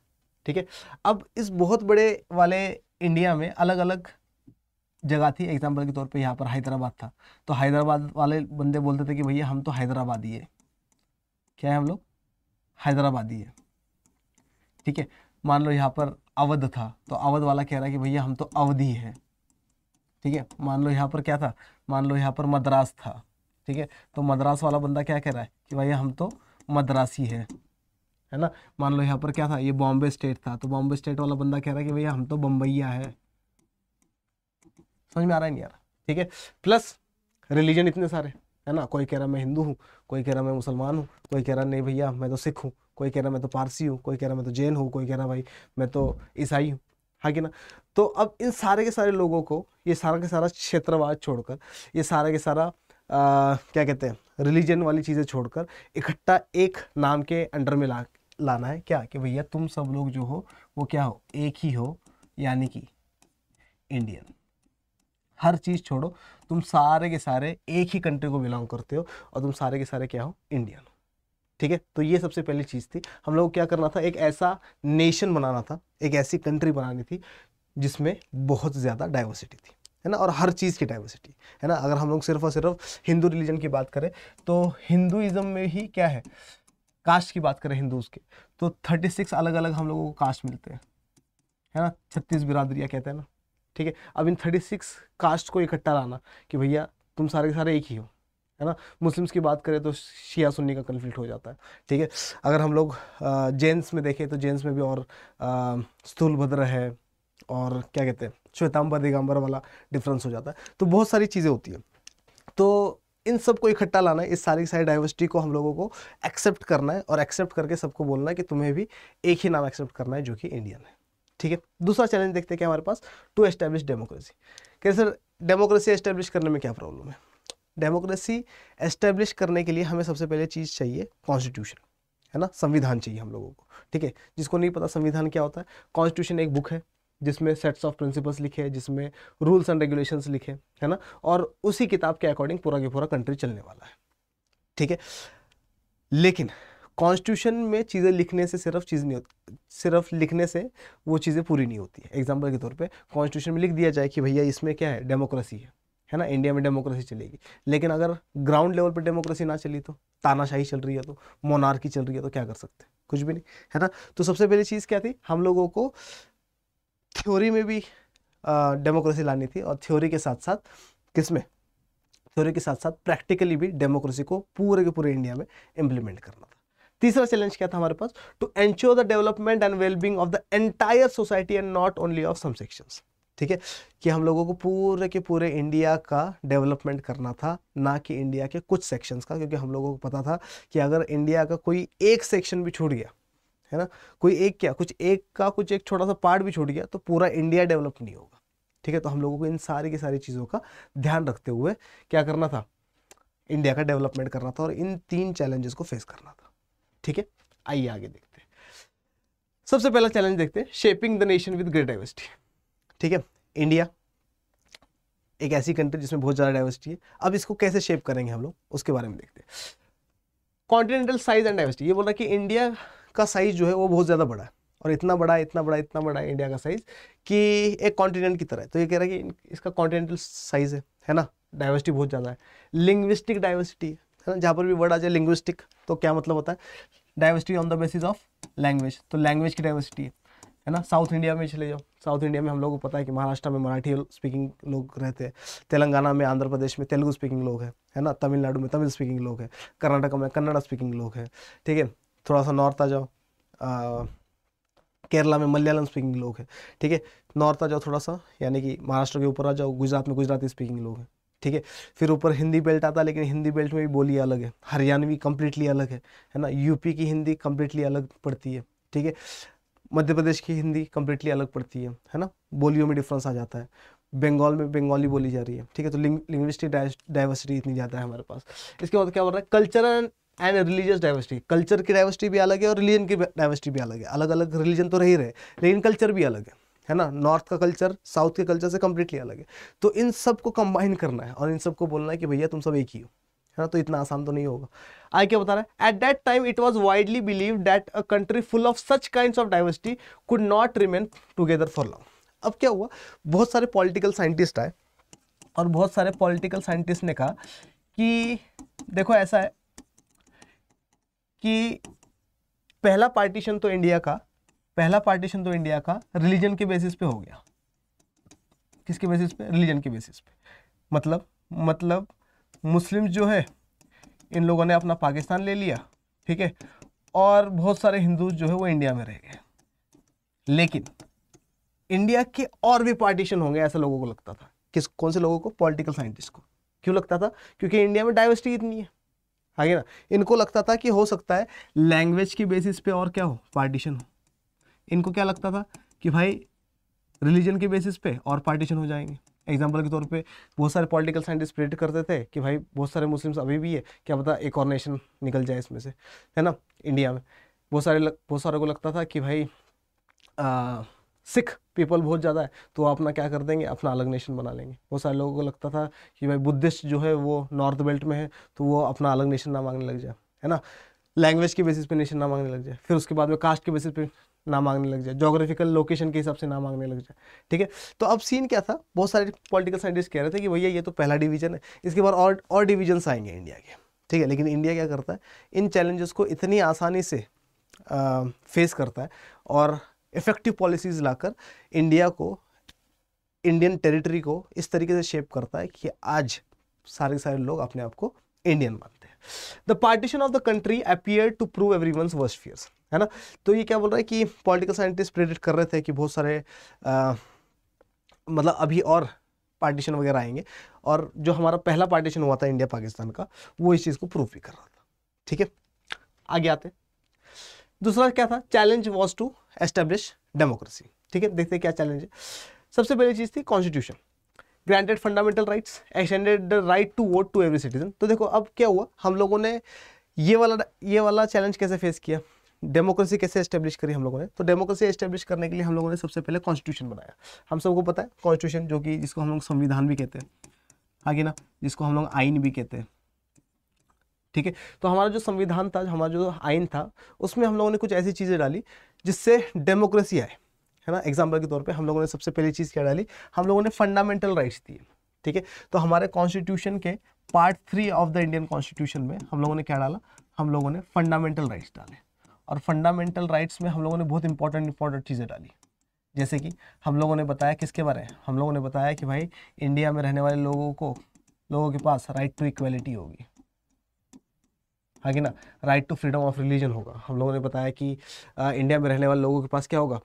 ठीक है। अब इस बहुत बड़े वाले इंडिया में अलग अलग जगह थी। एग्जाम्पल के तौर पे यहाँ पर हैदराबाद था, तो हैदराबाद वाले बंदे बोलते थे कि भैया हम तो हैदराबादी है। क्या है, हम लोग हैदराबादी है, ठीक है। मान लो यहाँ पर अवध था, तो अवध वाला कह रहा है कि भैया हम तो अवधी है, ठीक है। मान लो यहाँ पर क्या था, मान लो यहाँ पर मद्रास था, ठीक है, तो मद्रास वाला बंदा क्या कह रहा है कि भैया हम तो मद्रासी है ना। मान लो यहाँ पर क्या था, ये बॉम्बे स्टेट था, तो बॉम्बे स्टेट वाला बंदा कह रहा है कि भैया हम तो बम्बैया है। समझ में आ रहा है नहीं आ रहा, ठीक है। प्लस रिलीजन इतने सारे है ना, कोई कह रहा मैं हिंदू हूँ, कोई कह रहा मैं मुसलमान हूँ, कोई कह रहा नहीं भैया मैं तो सिख हूँ, कोई कह रहा मैं तो पारसी हूँ, कोई कह रहा मैं तो जैन हूँ, कोई कह रहा भाई मैं तो ईसाई हूँ, हाँ कि ना। तो अब इन सारे के सारे लोगों को ये सारा के सारा क्षेत्रवाद छोड़कर, ये सारा के सारा क्या कहते हैं रिलीजन वाली चीज़ें छोड़कर इकट्ठा एक नाम के अंडर में लाना है, क्या कि भैया तुम सब लोग जो हो वो क्या हो, एक ही हो, यानी कि इंडियन। हर चीज़ छोड़ो, तुम सारे के सारे एक ही कंट्री को बिलोंग करते हो और तुम सारे के सारे क्या हो, इंडियन हो, ठीक है। तो ये सबसे पहली चीज़ थी। हम लोग को क्या करना था, एक ऐसा नेशन बनाना था, एक ऐसी कंट्री बनानी थी जिसमें बहुत ज़्यादा डाइवर्सिटी थी, है ना, और हर चीज़ की डाइवर्सिटी, है ना। अगर हम लोग सिर्फ और सिर्फ हिंदू रिलीजन की बात करें तो हिंदुइज्म में ही क्या है, कास्ट की बात करें हिंदूज के, तो 36 अलग अलग हम लोगों को कास्ट मिलते हैं, है ना, 36 बिरादरियाँ कहते हैं ना, ठीक है। अब इन 36 कास्ट को इकट्ठा लाना कि भैया तुम सारे के सारे एक ही हो, है ना। मुस्लिम्स की बात करें तो शिया सुन्नी का कन्फ्लिक्ट हो जाता है, ठीक है। अगर हम लोग जैन्स में देखें तो जैन्स में भी और स्थूलभद्र है और क्या कहते हैं श्वेतांबर दिगंबर वाला डिफरेंस हो जाता है। तो बहुत सारी चीज़ें होती हैं, तो इन सब को इकट्ठा लाना है, इस सारी की सारी डाइवर्सिटी को हम लोगों को एक्सेप्ट करना है और एक्सेप्ट करके सबको बोलना है कि तुम्हें भी एक ही नाम एक्सेप्ट करना है जो कि इंडियन है, ठीक है। दूसरा चैलेंज देखते हैं क्या हमारे पास, टू एस्टैब्लिश डेमोक्रेसी। कैसे सर डेमोक्रेसी एस्टैब्लिश करने में क्या प्रॉब्लम है। डेमोक्रेसी एस्टैब्लिश करने के लिए हमें सबसे पहले चीज़ चाहिए कॉन्स्टिट्यूशन, है ना, संविधान चाहिए हम लोगों को, ठीक है। जिसको नहीं पता संविधान क्या होता है, कॉन्स्टिट्यूशन एक बुक है जिसमें सेट्स ऑफ प्रिंसिपल्स लिखे हैं, जिसमें रूल्स एंड रेगुलेशंस लिखे, है ना, और उसी किताब के अकॉर्डिंग पूरा के पूरा कंट्री चलने वाला है, ठीक है। लेकिन कॉन्स्टिट्यूशन में चीज़ें लिखने से सिर्फ चीज़ नहीं होती, सिर्फ लिखने से वो चीज़ें पूरी नहीं होती है। एग्जाम्पल के तौर पे कॉन्स्टिट्यूशन में लिख दिया जाए कि भैया इसमें क्या है, डेमोक्रेसी है ना, इंडिया में डेमोक्रेसी चलेगी, लेकिन अगर ग्राउंड लेवल पर डेमोक्रेसी ना चली, तो तानाशाही चल रही है, तो मोनार्की चल रही है, तो क्या कर सकते हैं, कुछ भी नहीं, है ना। तो सबसे पहली चीज़ क्या थी, हम लोगों को थ्योरी में भी डेमोक्रेसी लानी थी, और थ्योरी के साथ साथ किसमें, थ्योरी के साथ साथ प्रैक्टिकली भी डेमोक्रेसी को पूरे के पूरे इंडिया में इंप्लीमेंट करना था। तीसरा चैलेंज क्या था हमारे पास, to ensure the development and wellbeing of the entire society and not only of some sections, ठीक है, कि हम लोगों को पूरे के पूरे इंडिया का डेवलपमेंट करना था, ना कि इंडिया के कुछ सेक्शंस का, क्योंकि हम लोगों को पता था कि अगर इंडिया का कोई एक सेक्शन भी छूट गया, है ना, कोई एक क्या कुछ एक का कुछ एक छोटा सा पार्ट भी छूट गया, तो पूरा इंडिया डेवलप नहीं होगा, ठीक है। तो हम लोगों को इन सारी की सारी चीज़ों का ध्यान रखते हुए क्या करना था, इंडिया का डेवलपमेंट करना था और इन 3 चैलेंजेस को फेस करना था, ठीक है। आइए आगे देखते हैं। सबसे पहला चैलेंज देखते हैं, shaping the nation with great diversity, ठीक है। इंडिया एक ऐसी कंट्री जिसमें बहुत ज़्यादा डाइवर्सिटी है। अब इसको कैसे शेप करेंगे हम लोग, उसके बारे में देखते हैं। कॉन्टिनेंटल साइज एंड डाइवर्सिटी, ये बोल रहा है कि इंडिया का साइज जो है वो बहुत ज़्यादा बड़ा है, और इतना बड़ा इतना बड़ा इतना बड़ा है इंडिया का साइज कि एक कॉन्टिनेंट की तरह है। तो ये कह रहा है कि इसका कॉन्टिनेंटल साइज है ना, डाइवर्सिटी बहुत ज़्यादा है। लिंग्विस्टिक डाइवर्सिटी है ना, जहाँ पर भी वर्ड आ जाए लिंग्विस्टिक, तो क्या मतलब होता है, diversity on the basis of language, तो लैंग्वेज की डाइवर्सिटी है ना। साउथ इंडिया में चले जाओ, साउथ इंडिया में हम लोगों को पता है कि महाराष्ट्र में मराठी स्पीकिंग लोग रहते हैं, तेलंगाना में, आंध्र प्रदेश में तेलुगु स्पीकिंग लोग हैं, है ना। तमिलनाडु में तमिल स्पीकिंग लोग हैं, कर्नाटक में कन्नड़ा स्पीकिंग लोग हैं, ठीक है। थोड़ा सा नॉर्थ आ जाओ, केरला में मलयालम स्पीकिंग लोग हैं, ठीक है। नॉर्थ आ जाओ थोड़ा सा, यानी कि महाराष्ट्र के ऊपर आ जाओ, गुजरात में गुजराती स्पीकिंग लोग हैं, ठीक है। फिर ऊपर हिंदी बेल्ट आता है, लेकिन हिंदी बेल्ट में भी बोली अलग है, हरियाणवी कंप्लीटली अलग है ना। यूपी की हिंदी कंप्लीटली अलग पड़ती है, ठीक है। मध्य प्रदेश की हिंदी कंप्लीटली अलग पड़ती है ना। बोलियों में डिफरेंस आ जाता है। बंगाल में बंगाली बोली जा रही है, ठीक है। तो लिंग्विस्टिक डाइवर्सिटी इतनी ज़्यादा है हमारे पास। इसके बाद क्या बोल रहा है, cultural and religious diversity. Culture की डाइवर्सिटी भी अलग है और रिलीजन की डाइवर्सिटी भी अलग है। अलग अलग रिलीजन तो रह रहे, लेकिन कल्चर भी अलग है ना। नॉर्थ का कल्चर साउथ के कल्चर से कंप्लीटली अलग है। तो इन सब को कंबाइन करना है और इन सब को बोलना है कि भैया तुम सब एक ही हो, है ना। तो इतना आसान तो नहीं होगा। आगे क्या बता रहा है, at that time it was widely believe that a country full of such kind of diversity could not remain together for long. अब क्या हुआ, बहुत सारे पॉलिटिकल साइंटिस्ट आए और बहुत सारे पॉलिटिकल साइंटिस्ट ने कहा कि देखो ऐसा है कि पहला पार्टीशन तो इंडिया का रिलीजन के बेसिस पे हो गया। किसके बेसिस पे, रिलीजन के बेसिस पे। मतलब मुस्लिम्स जो है इन लोगों ने अपना पाकिस्तान ले लिया, ठीक है, और बहुत सारे हिंदू जो है वो इंडिया में रह गए। लेकिन इंडिया के और भी पार्टीशन होंगे ऐसा लोगों को लगता था। कौन से लोगों को, पॉलिटिकल साइंटिस्ट को। क्यों लगता था, क्योंकि इंडिया में डाइवर्सिटी इतनी है, आगे ना। इनको लगता था कि हो सकता है लैंग्वेज के बेसिस पे और क्या हो, पार्टीशन हो। इनको क्या लगता था कि भाई रिलीजन के बेसिस पे और पार्टीशन हो जाएंगे। एग्जाम्पल के तौर पे बहुत सारे पॉलिटिकल साइंटिस्ट प्रेडिक्ट करते थे कि भाई बहुत सारे मुस्लिम्स अभी भी है, क्या पता एक और नेशन निकल जाए इसमें से, है ना। इंडिया में बहुत सारे को लगता था कि भाई सिख पीपल बहुत ज़्यादा है, तो वो अपना क्या कर देंगे, अपना अलग नेशन बना लेंगे। बहुत सारे लोगों को लगता था कि भाई बुद्धिस्ट जो है वो नॉर्थ बेल्ट में है, तो वो अपना अलग नेशन ना मांगने लग जाए, है ना। लैंग्वेज के बेसिस पे नेशन ना मांगने लग जाए, फिर उसके बाद में कास्ट के बेसिस पे ना मांगने लग जाए, जोग्राफिकल लोकेशन के हिसाब से ना मांगने लग जाए, ठीक है। तो अब सीन क्या था, बहुत सारे पॉलिटिकल साइंटिस्ट कह रहे थे कि भैया ये तो पहला डिवीजन है, इसके बाद और डिवीजन्स आएंगे इंडिया के, ठीक है। लेकिन इंडिया क्या करता है, इन चैलेंजेस को इतनी आसानी से फेस करता है और इफेक्टिव पॉलिसीज लाकर इंडिया को, इंडियन टेरिटरी को इस तरीके से शेप करता है कि आज सारे लोग अपने आप को इंडियन मानते हैं। The partition of the country appear to prove everyone's worst fears, है ना। तो ये क्या बोल रहा है कि पॉलिटिकल साइंटिस्ट प्रेडिक्ट कर रहे थे कि बहुत सारे मतलब अभी और पार्टीशन वगैरह आएंगे, और जो हमारा पहला पार्टीशन हुआ था इंडिया पाकिस्तान का, वो इस चीज़ को प्रूव भी कर रहा था, ठीक है। आगे आते, दूसरा क्या था, challenge was to establish democracy, ठीक है। देखते क्या चैलेंज है। सबसे पहली चीज़ थी constitution, granted fundamental rights, extended the right to vote to every citizen. तो देखो अब क्या हुआ, हम लोगों ने ये वाला चैलेंज कैसे फेस किया, डेमोक्रेसी कैसे एस्टेब्लिश करी हम लोगों ने। तो डेमोक्रेसी एस्टेब्लिश करने के लिए हम लोगों ने सबसे पहले कॉन्स्टिट्यूशन बनाया। हम सबको पता है कॉन्स्टिट्यूशन, जो कि जिसको हम लोग संविधान भी कहते हैं, आगे ना, जिसको हम लोग आइन भी कहते हैं, ठीक है। तो हमारा जो संविधान था, हमारा जो आइन था, उसमें हम लोगों ने कुछ ऐसी चीज़ें डाली जिससे डेमोक्रेसी आए, है ना। एग्जाम्पल के तौर पे हम लोगों ने सबसे पहली चीज़ क्या डाली, हम लोगों ने फंडामेंटल राइट्स दिए, ठीक है। तो हमारे कॉन्स्टिट्यूशन के part 3 of the Indian constitution में हम लोगों ने क्या डाला, हम लोगों ने फंडामेंटल राइट्स डाले। और फंडामेंटल राइट्स में हम लोगों ने बहुत इंपॉर्टेंट चीज़ें डाली, जैसे कि हम लोगों ने बताया किसके बारे में, हम लोगों ने बताया कि भाई इंडिया में रहने वाले लोगों के पास राइट टू इक्वलिटी होगी, आगे ना, right to freedom of religion होगा। हम लोगों ने बताया कि इंडिया में रहने वाले लोगों के पास क्या होगा,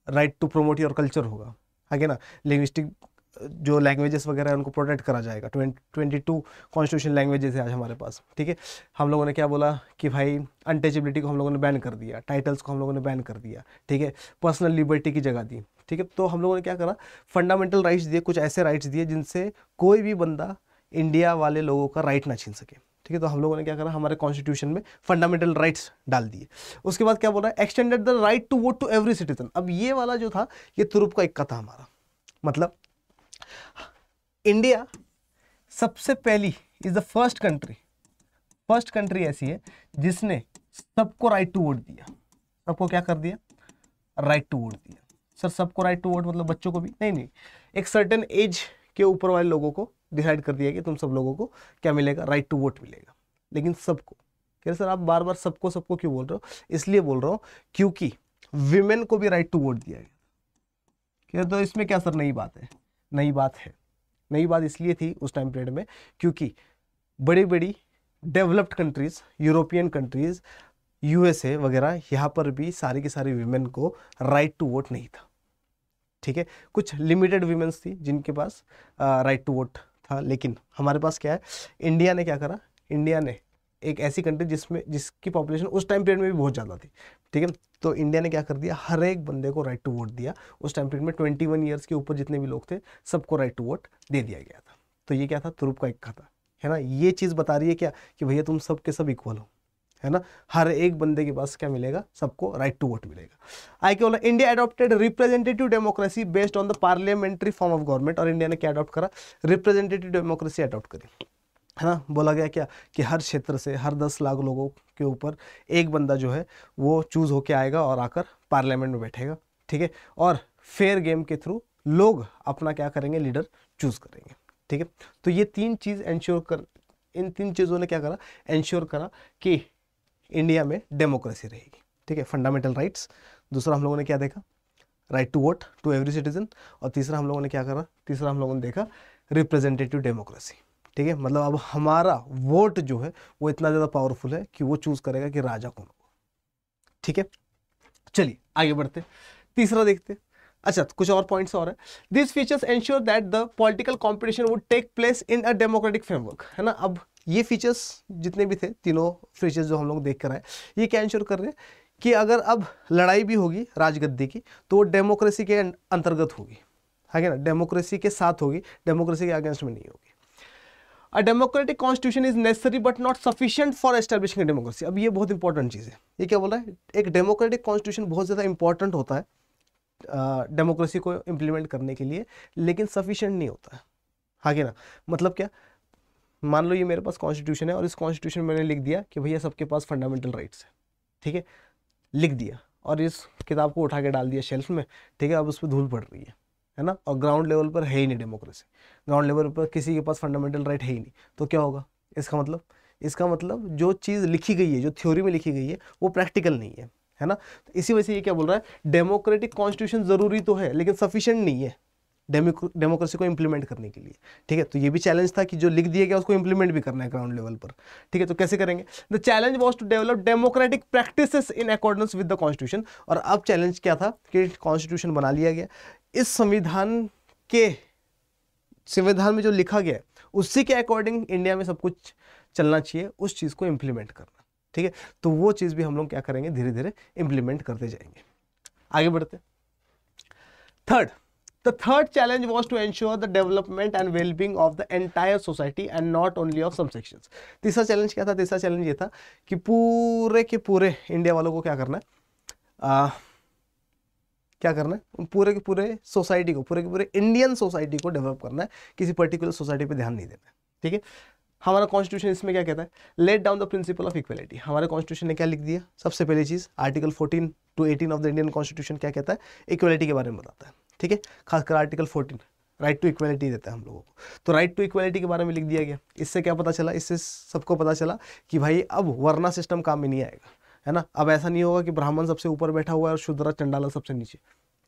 right to promote your culture होगा, आगे ना। लिंग्विस्टिक जो लैंग्वेजेस वगैरह है उनको प्रोटेक्ट करा जाएगा। 22 कॉन्स्टिट्यूशन लैंग्वेजेस है आज हमारे पास, ठीक है। हम लोगों ने क्या बोला कि भाई अनटचेबिलिटी को हम लोगों ने बैन कर दिया, टाइटल्स को हम लोगों ने बैन कर दिया, ठीक है। पर्सनल लिबर्टी की जगह दी, ठीक है। तो हम लोगों ने क्या करा, फंडामेंटल राइट्स दिए, कुछ ऐसे राइट्स दिए जिनसे कोई भी बंदा इंडिया वाले लोगों का राइट ना छीन सके, ठीक है। तो हम लोगों ने क्या करा, हमारे कॉन्स्टिट्यूशन में फंडामेंटल राइट्स डाल दिए। उसके बाद क्या बोल रहा है, extended the right to vote to every citizen. अब ये वाला जो था, ये तुरुप का इक्का था हमारा। मतलब इंडिया सबसे पहली इज द फर्स्ट कंट्री ऐसी है जिसने सबको राइट टू वोट दिया। सबको क्या कर दिया, राइट टू वोट दिया। सर सबको राइट टू वोट मतलब बच्चों को भी नहीं, एक सर्टेन एज के ऊपर वाले लोगों को डिसाइड कर दिया कि तुम सब लोगों को क्या मिलेगा, राइट टू वोट मिलेगा। लेकिन सबको, कह रहे सर आप बार बार सबको क्यों बोल रहे हो, इसलिए बोल रहा हूँ क्योंकि विमेन को भी राइट टू वोट दिया गया। क्या तो इसमें क्या सर नई बात है? नई बात है। नई बात इसलिए थी उस टाइम पीरियड में क्योंकि बड़ी बड़ी developed countries, European countries, USA वगैरह, यहाँ पर भी सारी की सारी विमेन को राइट टू वोट नहीं था। ठीक है, कुछ लिमिटेड विमेन्स थी जिनके पास राइट टू वोट था, लेकिन हमारे पास क्या है, इंडिया ने क्या करा, इंडिया ने एक ऐसी कंट्री जिसकी पॉपुलेशन उस टाइम पीरियड में भी बहुत ज़्यादा थी, ठीक है, तो इंडिया ने क्या कर दिया, हर एक बंदे को राइट टू वोट दिया। उस टाइम पीरियड में 21 ईयर्स के ऊपर जितने भी लोग थे सबको राइट टू वोट दे दिया गया था। तो ये क्या था, तुरुप का इक्का था, है ना। ये चीज़ बता रही है क्या कि भैया तुम सब के सब इक्वल हो, है ना, हर एक बंदे के पास क्या मिलेगा, सबको राइट टू वोट मिलेगा। आगे क्या बोला, India adopted representative democracy based on the parliamentary form of government. और इंडिया ने क्या अडॉप्ट करा, रिप्रेजेंटेटिव डेमोक्रेसी अडॉप्ट करी, है ना। बोला गया क्या कि हर क्षेत्र से हर 10 लाख लोगों के ऊपर एक बंदा जो है वो चूज होके आएगा और आकर पार्लियामेंट में बैठेगा, ठीक है, और फेयर गेम के थ्रू लोग अपना क्या करेंगे, लीडर चूज करेंगे, ठीक है। तो ये तीन चीज इन तीन चीज़ों ने क्या करा, एंश्योर करा कि इंडिया में डेमोक्रेसी रहेगी, ठीक है। फंडामेंटल राइट्स, दूसरा हम लोगों ने क्या देखा, right to vote to every citizen, और तीसरा हम लोगों ने क्या करा, तीसरा हम लोगों ने देखा रिप्रेजेंटेटिव डेमोक्रेसी, ठीक है। मतलब अब हमारा वोट जो है वो इतना ज़्यादा पावरफुल है कि वो चूज करेगा कि राजा कौन होगा, ठीक है। चलिए आगे बढ़ते, तीसरा देखते। अच्छा, कुछ और पॉइंट्स और है। This features ensure that the political competition would take place in a democratic framework, है ना। अब ये फीचर्स जितने भी थे, तीनों फीचर्स जो हम लोग देख कर आए, ये क्या एंश्योर कर रहे हैं कि अगर अब लड़ाई भी होगी राजगद्दी की तो वो डेमोक्रेसी के अंतर्गत होगी, है ना, डेमोक्रेसी के साथ होगी, डेमोक्रेसी के अगेंस्ट में नहीं होगी। A democratic constitution is necessary but not sufficient for establishing a democracy। अब ये बहुत इंपॉर्टेंट चीज़ है। ये क्या बोल रहा है, एक डेमोक्रेटिक कॉन्स्टिट्यूशन बहुत ज़्यादा इंपॉर्टेंट होता है डेमोक्रेसी को इम्प्लीमेंट करने के लिए, लेकिन सफिशिएंट नहीं होता है, आगे ना। मतलब क्या, मान लो ये मेरे पास कॉन्स्टिट्यूशन है और इस कॉन्स्टिट्यूशन में मैंने लिख दिया कि भैया सबके पास फंडामेंटल राइट्स है, ठीक है, लिख दिया, और इस किताब को उठा के डाल दिया शेल्फ में, ठीक है, अब उस पर धूल पड़ रही है ना, और ग्राउंड लेवल पर है ही नहीं डेमोक्रेसी, ग्राउंड लेवल पर किसी के पास फंडामेंटल राइट है ही नहीं, तो क्या होगा, इसका मतलब जो चीज़ लिखी गई है, जो थ्योरी में लिखी गई है, वो प्रैक्टिकल नहीं है ना। तो इसी वजह से ये क्या बोल रहा है, डेमोक्रेटिक कॉन्स्टिट्यूशन जरूरी तो है लेकिन सफिशिएंट नहीं है डेमोक्रेसी को इंप्लीमेंट करने के लिए, ठीक है। तो ये भी चैलेंज था कि जो लिख दिया गया उसको इंप्लीमेंट भी करना है ग्राउंड लेवल पर, ठीक है। तो कैसे करेंगे, the challenge was to develop democratic practices in accordance with the constitution. और अब चैलेंज क्या था कि कॉन्स्टिट्यूशन बना लिया गया, इस संविधान में जो लिखा गया उसी के अकॉर्डिंग इंडिया में सब कुछ चलना चाहिए, उस चीज़ को इम्प्लीमेंट करना, ठीक है। तो वो चीज़ भी हम लोग क्या करेंगे, धीरे धीरे इम्प्लीमेंट करते जाएंगे। आगे बढ़ते, The third challenge was to ensure the development and well-being of the entire society and not only of some sections। तीसरा चैलेंज क्या था, तीसरा चैलेंज ये था कि पूरे के पूरे इंडिया वालों को क्या करना है, पूरे के पूरे सोसाइटी को, पूरे के पूरे इंडियन सोसाइटी को डेवलप करना है, किसी पर्टिकुलर सोसाइटी पे ध्यान नहीं देना है, ठीक है। हमारा कॉन्स्टिट्यूशन इसमें क्या कहता है, let down the principle of equality. हमारे कॉन्स्टिट्यूशन ने क्या लिख दिया, सबसे पहली चीज article 14 to 18 of the Indian constitution क्या कहता है, इक्वलिटी के बारे में बताता है, ठीक है। खासकर आर्टिकल 14 राइट टू इक्वलिटी देता है हम लोगों को, तो राइट टू इक्वलिटी के बारे में लिख दिया गया। इससे क्या पता चला, इससे सबको पता चला कि भाई अब वर्ना सिस्टम काम में नहीं आएगा, है ना। अब ऐसा नहीं होगा कि ब्राह्मण सबसे ऊपर बैठा हुआ है और शूद्र चंडाला सबसे नीचे,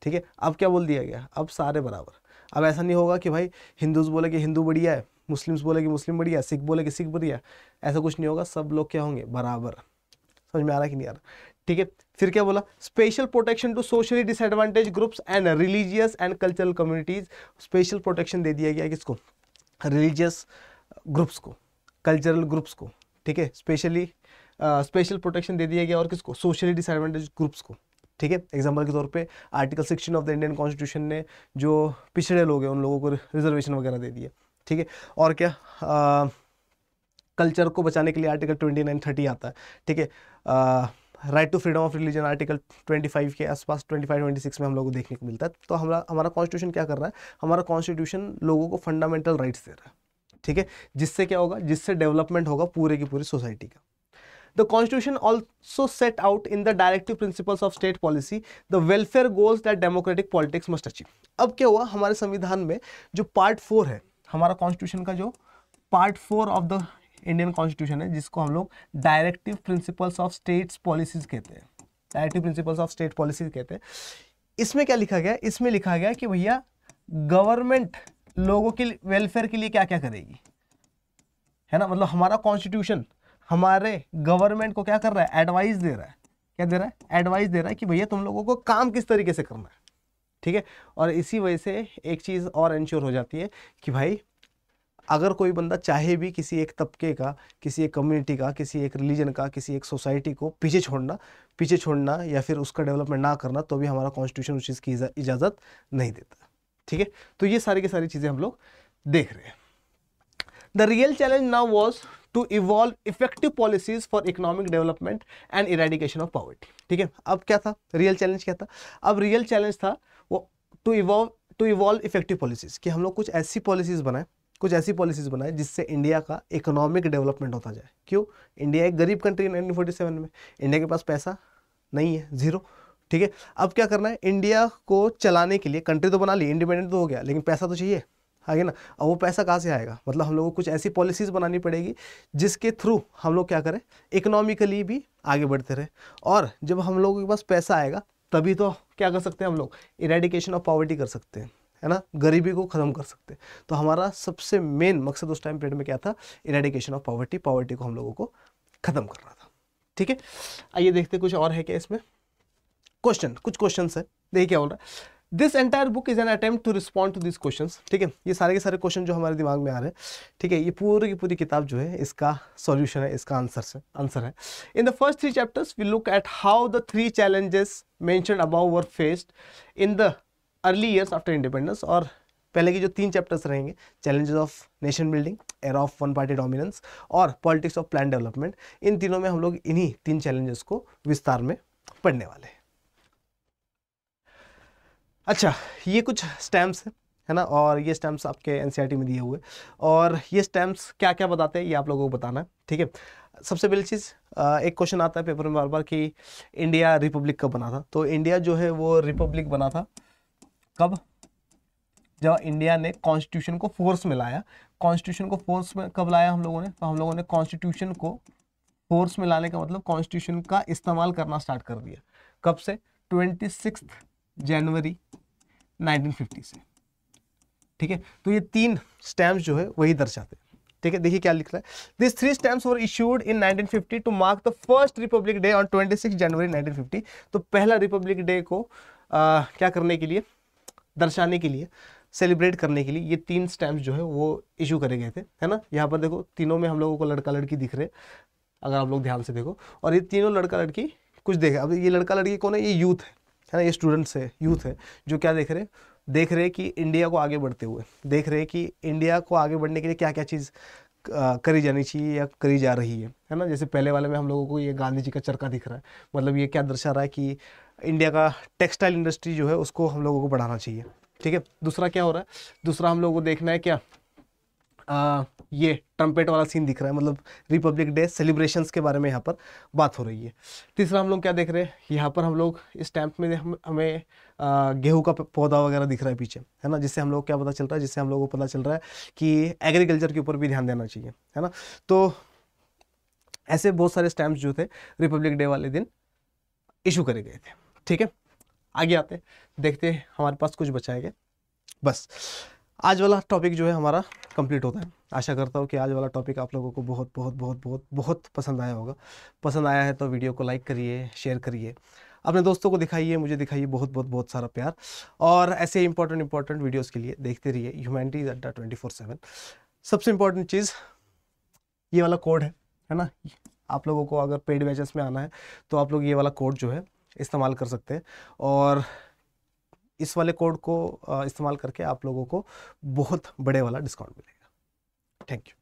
ठीक है। अब क्या बोल दिया गया, अब सारे बराबर। अब ऐसा नहीं होगा कि भाई हिंदूज बोले कि हिंदू बढ़िया है, मुस्लिम्स बोले कि मुस्लिम बढ़िया, सिख बोले कि सिख बढ़िया, ऐसा कुछ नहीं होगा, सब लोग क्या होंगे, बराबर। समझ में आ रहा है कि नहीं आ रहा, ठीक है। फिर क्या बोला, special protection to socially disadvantage groups and religious and cultural communities. Special protection दे दिया गया किसको, रिलीजियस ग्रुप्स को, कल्चरल ग्रुप्स को, ठीक है। स्पेशल प्रोटेक्शन दे दिया गया और किसको, सोशली डिसएडवांटेज ग्रुप्स को, ठीक है। एग्जाम्पल के तौर पे article 16 of the Indian constitution ने जो पिछड़े लोग हैं उन लोगों को रिजर्वेशन वगैरह दे दिया, ठीक है। और क्या, कल्चर को बचाने के लिए आर्टिकल 29-30 आता है, ठीक है। Right to freedom of religion article 25 के आसपास, 25-26 में हम लोग को देखने को मिलता है। तो हमारा कॉन्स्टिट्यूशन क्या कर रहा है, हमारा कॉन्स्टिट्यूशन लोगों को फंडामेंटल राइट्स दे रहा है, ठीक है। जिससे क्या होगा, जिससे डेवलपमेंट होगा पूरे की पूरी सोसाइटी का। The Constitution also set out in the directive principles of state policy the welfare goals that democratic politics must achieve। अब क्या हुआ, हमारे संविधान में जो पार्ट 4 है, हमारा कॉन्स्टिट्यूशन का जो part 4 of the Indian constitution है, जिसको हम लोग directive principles of states policies कहते हैं, directive principles of state policy कहते हैं। इसमें क्या लिखा गया, इसमें लिखा गया कि भैया गवर्नमेंट लोगों के वेलफेयर के लिए क्या क्या करेगी, है ना। मतलब हमारा कॉन्स्टिट्यूशन हमारे गवर्नमेंट को क्या कर रहा है, एडवाइस दे रहा है। क्या दे रहा है, एडवाइस दे रहा है कि भैया तुम लोगों को काम किस तरीके से करना है, ठीक है। और इसी वजह से एक चीज़ और इंश्योर हो जाती है कि भाई अगर कोई बंदा चाहे भी किसी एक तबके का, किसी एक कम्युनिटी का, किसी एक रिलीजन का, किसी एक सोसाइटी को पीछे छोड़ना या फिर उसका डेवलपमेंट ना करना, तो भी हमारा कॉन्स्टिट्यूशन उस चीज़ की इजाज़त नहीं देता, ठीक है। तो ये सारी की सारी चीज़ें हम लोग देख रहे हैं। The real challenge now was to evolve effective policies for economic development and eradication of poverty, ठीक है। अब क्या था, रियल चैलेंज क्या था, अब रियल चैलेंज था वो टू इवॉल्व इफेक्टिव पॉलिसीज, कि हम लोग कुछ ऐसी पॉलिसीज बनाए जिससे इंडिया का इकोनॉमिक डेवलपमेंट होता जाए। क्यों, इंडिया एक गरीब कंट्री है 1947 में, इंडिया के पास पैसा नहीं है, जीरो, ठीक है। अब क्या करना है, इंडिया को चलाने के लिए, कंट्री तो बना ली, इंडिपेंडेंट तो हो गया, लेकिन पैसा तो चाहिए आगे ना। अब वो पैसा कहाँ से आएगा, मतलब हम लोगों को कुछ ऐसी पॉलिसीज़ बनानी पड़ेगी जिसके थ्रू हम लोग क्या करें, इकोनॉमिकली भी आगे बढ़ते रहे। और जब हम लोगों के पास पैसा आएगा तभी तो क्या कर सकते हैं हम लोग, इरेडिकेशन ऑफ पॉवर्टी कर सकते हैं, है ना, गरीबी को ख़त्म कर सकते हैं। तो हमारा सबसे मेन मकसद उस टाइम पीरियड में क्या था, इरेडिकेशन ऑफ पॉवर्टी को हम लोगों को ख़त्म करना था, ठीक है। आइए देखते कुछ और है क्या इसमें कुछ क्वेश्चन है, देखिए क्या बोल रहा है। This entire book is an attempt to respond to this questions, ठीक है। ये सारे के सारे क्वेश्चन जो हमारे दिमाग में आ रहे हैं, ठीक है, ये पूरी की पूरी किताब जो है इसका सॉल्यूशन है, इसका आंसर है। In the first 3 chapters we look at how the 3 challenges mentioned above were faced in the early years after independence. और पहले की जो 3 चैप्टर्स रहेंगे, challenges of nation building, era of one party dominance और politics of plan development, इन तीनों में हम लोग इन्हीं 3 चैलेंजेस को विस्तार में पढ़ने वाले हैं। अच्छा, ये कुछ स्टैम्प्स है ना, और ये स्टैम्प्स आपके एनसीईआरटी में दिए हुए, और ये स्टैम्प्स क्या क्या बताते हैं ये आप लोगों को बताना है, ठीक है। सबसे पहली चीज़, एक क्वेश्चन आता है पेपर में बार बार कि इंडिया रिपब्लिक कब बना था। तो इंडिया जो है वो रिपब्लिक बना था कब, जब इंडिया ने कॉन्स्टिट्यूशन को फोर्स में लाया। कॉन्स्टिट्यूशन को फोर्स में कब लाया हम लोगों ने, तो हम लोगों ने कॉन्स्टिट्यूशन को फोर्स में लाने का मतलब कॉन्स्टिट्यूशन का इस्तेमाल करना स्टार्ट कर दिया। कब से, 26 जनवरी 1950 से, ठीक है। तो ये 3 स्टैम्प्स जो है वही दर्शाते हैं, ठीक है। देखिए क्या लिख रहा है, this 3 stamps were issued in 1950 to mark the first republic day on 26 January 1950। तो पहला रिपब्लिक डे को क्या करने के लिए, दर्शाने के लिए, सेलिब्रेट करने के लिए ये 3 स्टैम्प्स जो है वो इशू करे गए थे, है ना। यहाँ पर देखो तीनों में हम लोगों को लड़का लड़की दिख रहे, अगर आप लोग ध्यान से देखो, और ये तीनों लड़का लड़की कुछ देखे। अब ये लड़का लड़की कौन है, ये यूथ है ना, ये स्टूडेंट्स है, यूथ है, जो क्या देख रहे कि इंडिया को आगे बढ़ते हुए, देख रहे कि इंडिया को आगे बढ़ने के लिए क्या क्या चीज़ करी जानी चाहिए या करी जा रही है ना। जैसे पहले वाले में हम लोगों को ये गांधी जी का चरखा दिख रहा है, मतलब ये क्या दर्शा रहा है कि इंडिया का टेक्सटाइल इंडस्ट्री जो है उसको हम लोगों को बढ़ाना चाहिए, ठीक है। दूसरा क्या हो रहा है, दूसरा हम लोगों को देखना है क्या, ये ट्रम्पेट वाला सीन दिख रहा है, मतलब रिपब्लिक डे सेलिब्रेशंस के बारे में यहाँ पर बात हो रही है। तीसरा हम लोग क्या देख रहे हैं, यहाँ पर हम लोग इस स्टैम्प में हमें गेहूं का पौधा वगैरह दिख रहा है पीछे, है ना, जिससे हम लोग क्या पता चल रहा है, जिससे हम लोगों को पता चल रहा है कि एग्रीकल्चर के ऊपर भी ध्यान देना चाहिए, है ना। तो ऐसे बहुत सारे स्टैम्प्स जो थे रिपब्लिक डे वाले दिन इशू करे गए थे, ठीक है। आगे आते देखते हैं हमारे पास कुछ बचा है क्या। बस आज वाला टॉपिक जो है हमारा कंप्लीट होता है। आशा करता हूँ कि आज वाला टॉपिक आप लोगों को बहुत बहुत बहुत बहुत बहुत पसंद आया होगा। पसंद आया है तो वीडियो को लाइक करिए, शेयर करिए, अपने दोस्तों को दिखाइए, मुझे दिखाइए बहुत बहुत बहुत सारा प्यार। और ऐसे इंपॉर्टेंट वीडियोज़ के लिए देखते रहिए ह्यूमैनिटीज़ अड्डा 24/7। सबसे इंपॉर्टेंट चीज़ ये वाला कोड है ना, आप लोगों को अगर पेड बैचेस में आना है तो आप लोग ये वाला कोड जो है इस्तेमाल कर सकते हैं, और इस वाले कोड को इस्तेमाल करके आप लोगों को बहुत बड़े वाला डिस्काउंट मिलेगा। Thank you.